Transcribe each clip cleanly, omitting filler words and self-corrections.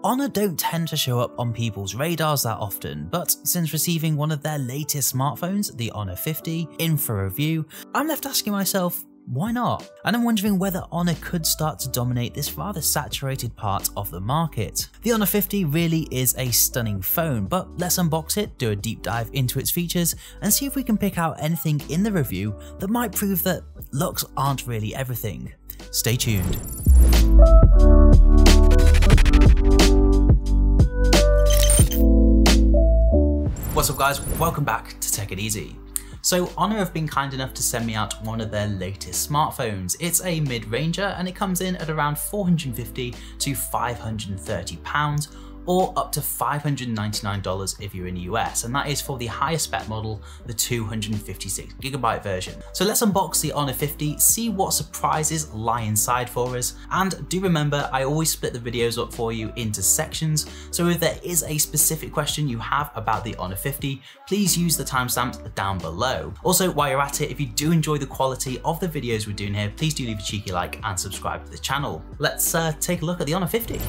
Honor don't tend to show up on people's radars that often, but since receiving one of their latest smartphones, the Honor 50, in for review, I'm left asking myself, why not? And I'm wondering whether Honor could start to dominate this rather saturated part of the market. The Honor 50 really is a stunning phone, but let's unbox it, do a deep dive into its features, and see if we can pick out anything in the review that might prove that looks aren't really everything. Stay tuned. What's up guys, welcome back to Tech It Easy. So Honor have been kind enough to send me out one of their latest smartphones. It's a mid-ranger and it comes in at around £450 to £530 or up to $599 if you're in the US, and that is for the higher spec model, the 256GB version. So let's unbox the Honor 50, see what surprises lie inside for us, and do remember I always split the videos up for you into sections, so if there is a specific question you have about the Honor 50, please use the timestamps down below. Also, while you're at it, if you do enjoy the quality of the videos we're doing here, please do leave a cheeky like and subscribe to the channel. Let's take a look at the Honor 50.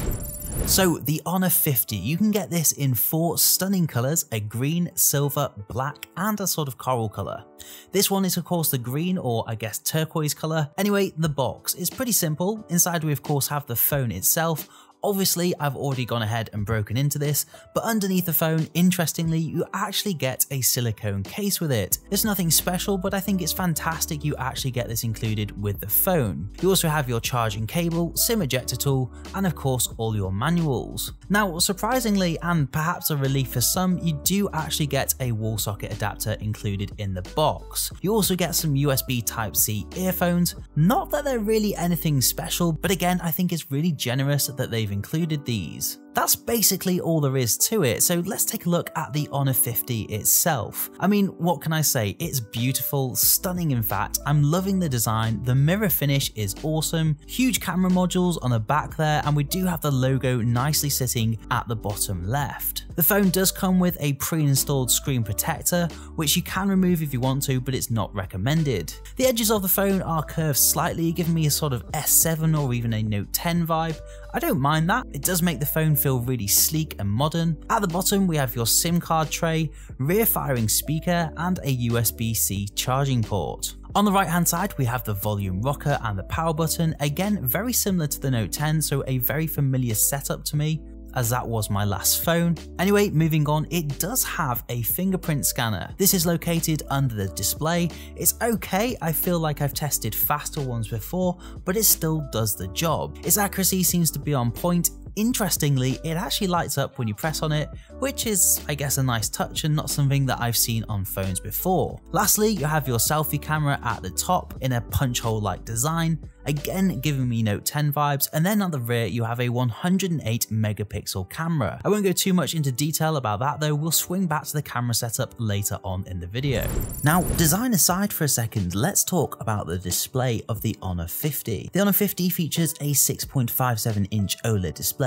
So the Honor 50, you can get this in 4 stunning colours, a green, silver, black and a sort of coral colour. This one is of course the green, or I guess turquoise colour. Anyway, the box is pretty simple. Inside we of course have the phone itself. Obviously, I've already gone ahead and broken into this, but underneath the phone, interestingly, you actually get a silicone case with it. There's nothing special, but I think it's fantastic you actually get this included with the phone. You also have your charging cable, SIM ejector tool, and of course all your manuals. Now, surprisingly, and perhaps a relief for some, you do actually get a wall socket adapter included in the box. You also get some USB Type-C earphones. Not that they're really anything special, but again, I think it's really generous that they've included these. That's basically all there is to it, so let's take a look at the Honor 50 itself. I mean, what can I say? It's beautiful, stunning in fact. I'm loving the design, the mirror finish is awesome, huge camera modules on the back there, and we do have the logo nicely sitting at the bottom left. The phone does come with a pre-installed screen protector, which you can remove if you want to, but it's not recommended. The edges of the phone are curved slightly, giving me a sort of S7 or even a Note 10 vibe. I don't mind that, it does make the phone feel really sleek and modern. At the bottom we have your SIM card tray, rear firing speaker and a USB-C charging port. On the right hand side we have the volume rocker and the power button, again very similar to the Note 10, so a very familiar setup to me, as that was my last phone. Anyway, moving on, it does have a fingerprint scanner. This is located under the display. It's okay, I feel like I've tested faster ones before, but it still does the job. Its accuracy seems to be on point. Interestingly, it actually lights up when you press on it, which is, I guess, a nice touch and not something that I've seen on phones before. Lastly, you have your selfie camera at the top in a punch hole like design, again giving me Note 10 vibes, and then on the rear you have a 108 megapixel camera. I won't go too much into detail about that though, we'll swing back to the camera setup later on in the video. Now, design aside for a second, let's talk about the display of the Honor 50. The Honor 50 features a 6.57 inch OLED display.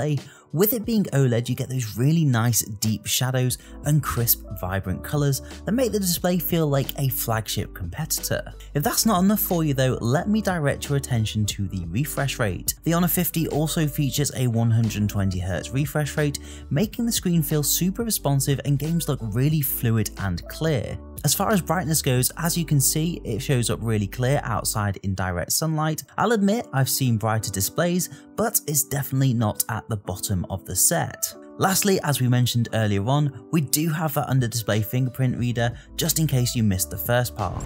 With it being OLED, you get those really nice deep shadows and crisp, vibrant colours that make the display feel like a flagship competitor. If that's not enough for you though, let me direct your attention to the refresh rate. The Honor 50 also features a 120Hz refresh rate, making the screen feel super responsive and games look really fluid and clear. As far as brightness goes, as you can see, it shows up really clear outside in direct sunlight. I'll admit I've seen brighter displays, but it's definitely not at the bottom of the set. Lastly, as we mentioned earlier on, we do have that under display fingerprint reader, just in case you missed the first part.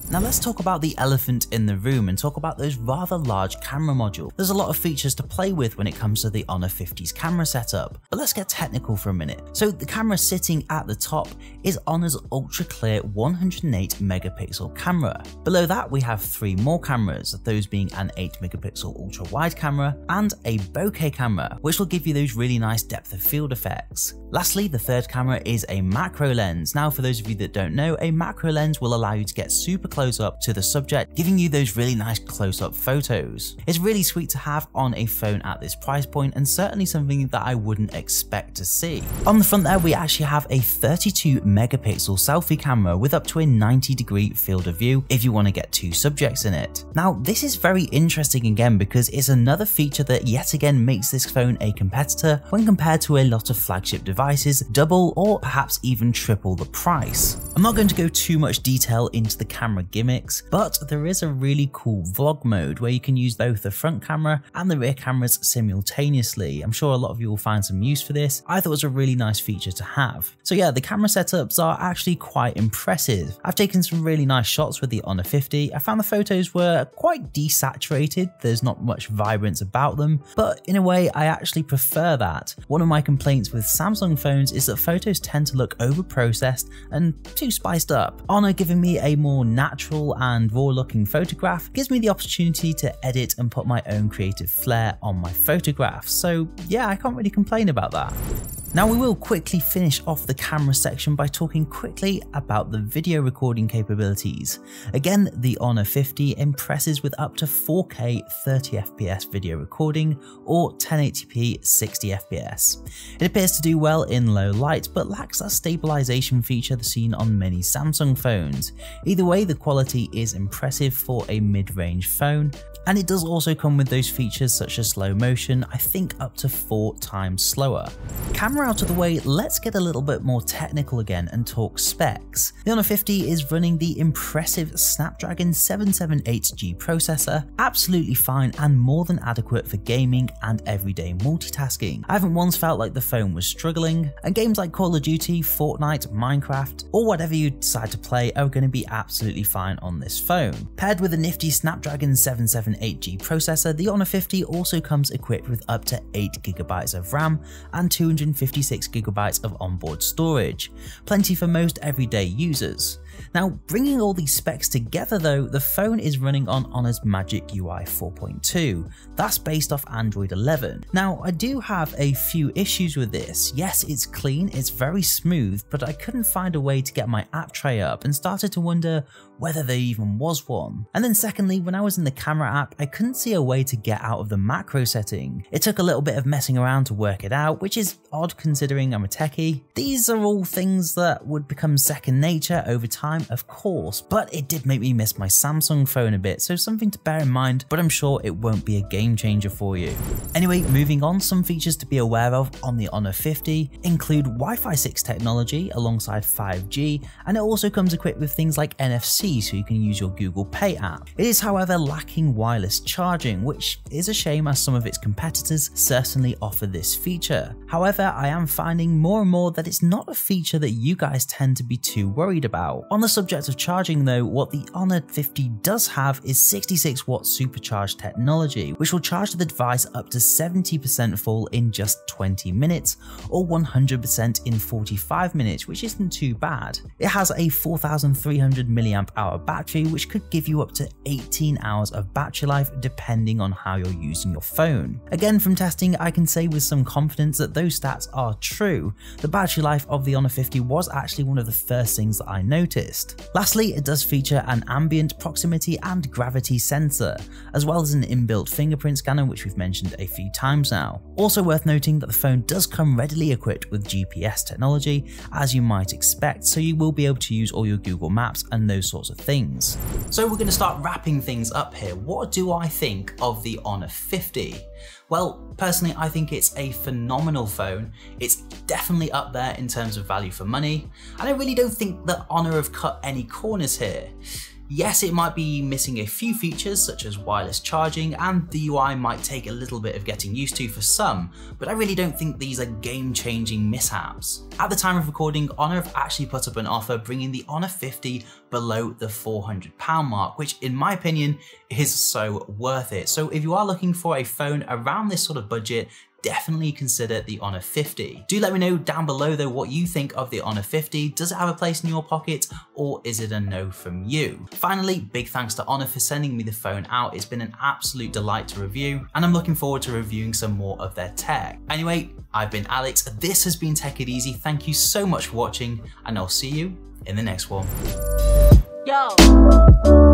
Now let's talk about the elephant in the room and talk about those rather large camera modules. There's a lot of features to play with when it comes to the Honor 50's camera setup, but let's get technical for a minute. So the camera sitting at the top is Honor's ultra clear 108 megapixel camera. Below that we have 3 more cameras, those being an 8 megapixel ultra wide camera and a bokeh camera, which will give you those really nice depth of field effects. Lastly, the third camera is a macro lens. Now for those of you that don't know, a macro lens will allow you to get super close up to the subject, giving you those really nice close-up photos. It's really sweet to have on a phone at this price point, and certainly something that I wouldn't expect to see. On the front there, we actually have a 32 megapixel selfie camera with up to a 90-degree field of view if you want to get two subjects in it. Now, this is very interesting again because it's another feature that yet again makes this phone a competitor when compared to a lot of flagship devices, double or perhaps even triple the price. I'm not going to go too much detail into the camera gimmicks, but there is a really cool vlog mode where you can use both the front camera and the rear cameras simultaneously. I'm sure a lot of you will find some use for this. I thought it was a really nice feature to have. So yeah, the camera setups are actually quite impressive. I've taken some really nice shots with the Honor 50. I found the photos were quite desaturated, there's not much vibrance about them, but in a way I actually prefer that. One of my complaints with Samsung phones is that photos tend to look over-processed and too spiced up. Honor giving me a more natural and raw looking photograph gives me the opportunity to edit and put my own creative flair on my photographs, so yeah, I can't really complain about that. Now we will quickly finish off the camera section by talking quickly about the video recording capabilities. Again, the Honor 50 impresses with up to 4K 30fps video recording or 1080p 60fps. It appears to do well in low light but lacks that stabilization feature seen on many Samsung phones. Either way, the quality is impressive for a mid-range phone, and it does also come with those features such as slow motion, I think up to 4 times slower. Camera out of the way, let's get a little bit more technical again and talk specs. The Honor 50 is running the impressive Snapdragon 778G processor, absolutely fine and more than adequate for gaming and everyday multitasking. I haven't once felt like the phone was struggling, and games like Call of Duty, Fortnite, Minecraft, or whatever you decide to play are going to be absolutely fine on this phone. Paired with a nifty Snapdragon 778G processor, the Honor 50 also comes equipped with up to 8GB of RAM and 256GB of onboard storage, plenty for most everyday users. Now, bringing all these specs together though, the phone is running on Honor's Magic UI 4.2, that's based off Android 11. Now, I do have a few issues with this. Yes, it's clean, it's very smooth, but I couldn't find a way to get my app tray up and started to wonder whether there even was one. And then secondly, when I was in the camera app, I couldn't see a way to get out of the macro setting. It took a little bit of messing around to work it out, which is odd considering I'm a techie. These are all things that would become second nature over time, of course, but it did make me miss my Samsung phone a bit, so something to bear in mind, but I'm sure it won't be a game changer for you. Anyway, moving on, some features to be aware of on the Honor 50 include Wi-Fi 6 technology alongside 5G, and it also comes equipped with things like NFC so you can use your Google Pay app. It is however lacking wireless charging, which is a shame as some of its competitors certainly offer this feature. However, I am finding more and more that it's not a feature that you guys tend to be too worried about. On the subject of charging though, what the Honor 50 does have is 66 watt supercharged technology, which will charge the device up to 70% full in just 20 minutes or 100% in 45 minutes, which isn't too bad. It has a 4300 mAh battery, which could give you up to 18 hours of battery life depending on how you're using your phone. Again, from testing, I can say with some confidence that those stats are true. The battery life of the Honor 50 was actually one of the first things that I noticed. Lastly, it does feature an ambient, proximity and gravity sensor, as well as an inbuilt fingerprint scanner, which we've mentioned a few times now. Also worth noting that the phone does come readily equipped with GPS technology, as you might expect, so you will be able to use all your Google Maps and those sorts of things. So we're going to start wrapping things up here. What do I think of the Honor 50? Well, personally, I think it's a phenomenal phone. It's definitely up there in terms of value for money, and I really don't think that Honor have cut any corners here. Yes, it might be missing a few features such as wireless charging, and the UI might take a little bit of getting used to for some, but I really don't think these are game-changing mishaps. At the time of recording, Honor have actually put up an offer bringing the Honor 50 below the £400 mark, which in my opinion is so worth it. So if you are looking for a phone around this sort of budget, definitely consider the Honor 50. Do let me know down below though what you think of the Honor 50. Does it have a place in your pocket, or is it a no from you? Finally, big thanks to Honor for sending me the phone out. It's been an absolute delight to review, and I'm looking forward to reviewing some more of their tech. Anyway, I've been Alex, this has been Tech It Easy. Thank you so much for watching, and I'll see you in the next one. Yo.